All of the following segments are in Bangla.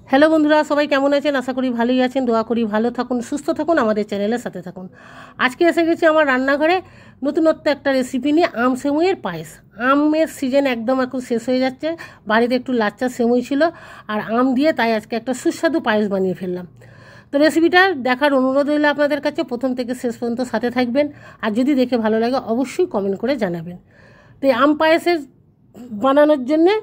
হ্যালো বন্ধুরা, সবাই কেমন আছেন? আশা করি ভালোই আছেন। দোয়া করি ভালো থাকুন, সুস্থ থাকুন, আমাদের চ্যানেলের সাথে থাকুন। আজকে এসে গেছি আমার রান্নাঘরে নতুনত্ব একটা রেসিপি নিয়ে, আম সেমুইয়ের পায়েস। আমের সিজন একদম এখন শেষ হয়ে যাচ্ছে। বাড়িতে একটু লাচ্চা সেমুই ছিল আর আম দিয়ে, তাই আজকে একটা সুস্বাদু পায়েস বানিয়ে ফেললাম। তো রেসিপিটা দেখার অনুরোধ রইল আপনাদের কাছে, প্রথম থেকে শেষ পর্যন্ত সাথে থাকবেন। আর যদি দেখে ভালো লাগে অবশ্যই কমেন্ট করে জানাবেন। তো এই আম পায়েসের বানানোর জন্যে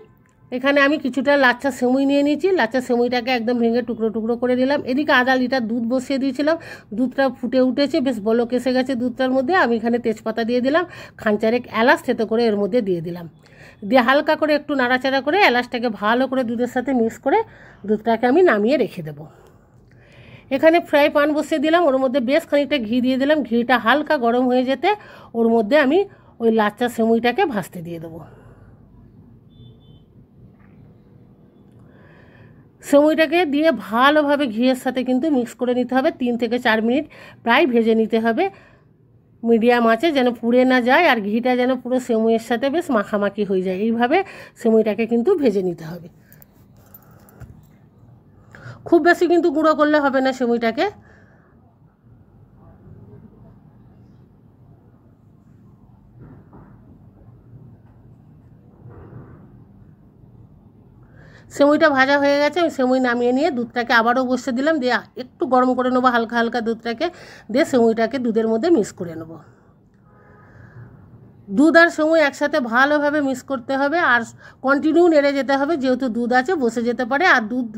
এখানে আমি কিছুটা লাচ্চা সেমুই নিয়ে নিয়েছি। লাচ্চা সেমুইটাকে একদম ভেঙে টুকরো টুকরো করে দিলাম। এদিকে আধা লিটার দুধ বসিয়ে দিয়েছিলাম, দুধটা ফুটে উঠেছে, বেশ বলক এসে গেছে দুধটার মধ্যে। আমি এখানে তেজপাতা দিয়ে দিলাম, খানচারেক এলাচ থেতো করে এর মধ্যে দিয়ে দিলাম। দিয়ে হালকা করে একটু নাড়াচাড়া করে এলাচটাকে ভালো করে দুধের সাথে মিক্স করে দুধটাকে আমি নামিয়ে রেখে দেবো। এখানে ফ্রাই প্যান বসিয়ে দিলাম, ওর মধ্যে বেশ খানিকটা ঘি দিয়ে দিলাম। ঘিটা হালকা গরম হয়ে যেতে ওর মধ্যে আমি ওই লাচ্চা সেমুইটাকে ভাজতে দিয়ে দেবো। সেমুইটাকে দিয়ে ভালোভাবে ঘিয়ের সাথে কিন্তু মিক্স করে নিতে হবে। 3 থেকে 4 মিনিট প্রায় ভেজে নিতে হবে মিডিয়াম আঁচে, যেন পুড়ে না যায় আর ঘিটা যেন পুরো সেমুইয়ের সাথে বেশ মাখামাখি হয়ে যায়। এইভাবে সেমুইটাকে কিন্তু ভেজে নিতে হবে। খুব বেশি কিন্তু গুঁড়ো করলে হবে না সেমুইটাকে। সেমুইটা ভাজা হয়ে গেছে, আমি সেমুই নামিয়ে নিয়ে দুধটাকে আবারও বসিয়ে দিলাম। দিয়ে একটু গরম করে নেবো হালকা হালকা দুধটাকে, দিয়ে সেমুইটাকে দুধের মধ্যে মিক্স করে নেবো। দুধ আর সেমুই একসাথে ভালোভাবে মিক্স করতে হবে আর কন্টিনিউ নেড়ে যেতে হবে, যেহেতু দুধ আছে বসে যেতে পারে। আর দুধ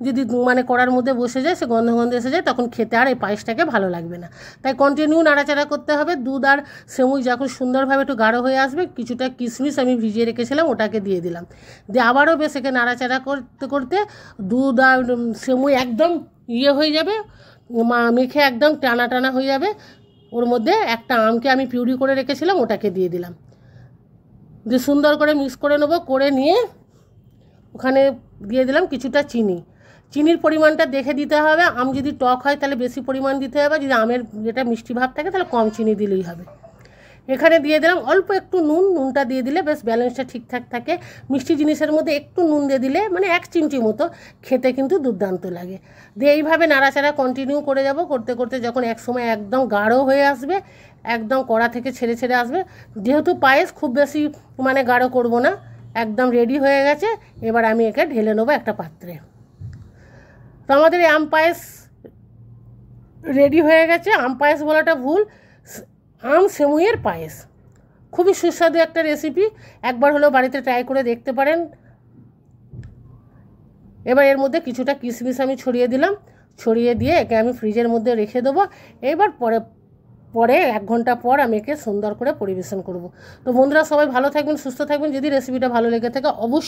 যদি কড়ার মধ্যে বসে যায়, সে গন্ধ গন্ধ এসে যায়, তখন খেতে আর এই পায়েসটাকে ভালো লাগবে না। তাই কন্টিনিউ নাড়াচাড়া করতে হবে। দুধ আর সেমুই যখন সুন্দরভাবে একটু গাঢ় হয়ে আসবে, কিছুটা কিশমিশ আমি ভিজিয়ে রেখেছিলাম, ওটাকে দিয়ে দিলাম। দিয়ে আবারও বেশ একে নাড়াচাড়া করতে করতে দুধ আর সেমুই একদম হয়ে যাবে, মেখে একদম টানা টানা হয়ে যাবে। ওর মধ্যে একটা আমকে আমি পিউরি করে রেখেছিলাম, ওটাকে দিয়ে দিলাম। দিয়ে সুন্দর করে মিক্স করে নেবো। করে নিয়ে ওখানে দিয়ে দিলাম কিছুটা চিনি। চিনির পরিমাণটা দেখে দিতে হবে। আম যদি টক হয় তাহলে বেশি পরিমাণ দিতে হবে, যদি আমের যেটা মিষ্টি ভাব থাকে তাহলে কম চিনি দিলেই হবে। এখানে দিয়ে দিলাম অল্প একটু নুন। নুনটা দিয়ে দিলে বেশ ব্যালেন্সটা ঠিকঠাক থাকে। মিষ্টি জিনিসের মধ্যে একটু নুন দিয়ে দিলে 1 চিমটি মতো খেতে কিন্তু দুর্দান্ত লাগে। দিয়ে এইভাবে নাড়াচাড়া কন্টিনিউ করে যাব। করতে করতে যখন এক সময় একদম গাঢ় হয়ে আসবে, একদম কড়া থেকে ছেড়ে ছেড়ে আসবে, যেহেতু পায়েস খুব বেশি গাঢ় করব না, একদম রেডি হয়ে গেছে। এবার আমি একে ঢেলে নেবো একটা পাত্রে। তো আমাদের এই আম পায়েস রেডি হয়ে গেছে। আম পায়েস বলাটা ভুল, আম সেমুইয়ের পায়েস। খুবই সুস্বাদু একটা রেসিপি, একবার হলেও বাড়িতে ট্রাই করে দেখতে পারেন। এবার এর মধ্যে কিছুটা কিশমিশ আমি ছড়িয়ে দিলাম। ছড়িয়ে দিয়ে একে আমি ফ্রিজের মধ্যে রেখে দেবো। এবার পরে 1 ঘন্টা পর আমি একে সুন্দর করে পরিবেশন করব। তো বন্ধুরা, সবাই ভালো থাকবেন, সুস্থ থাকবেন। যদি রেসিপিটা ভালো লেগে থাকে অবশ্যই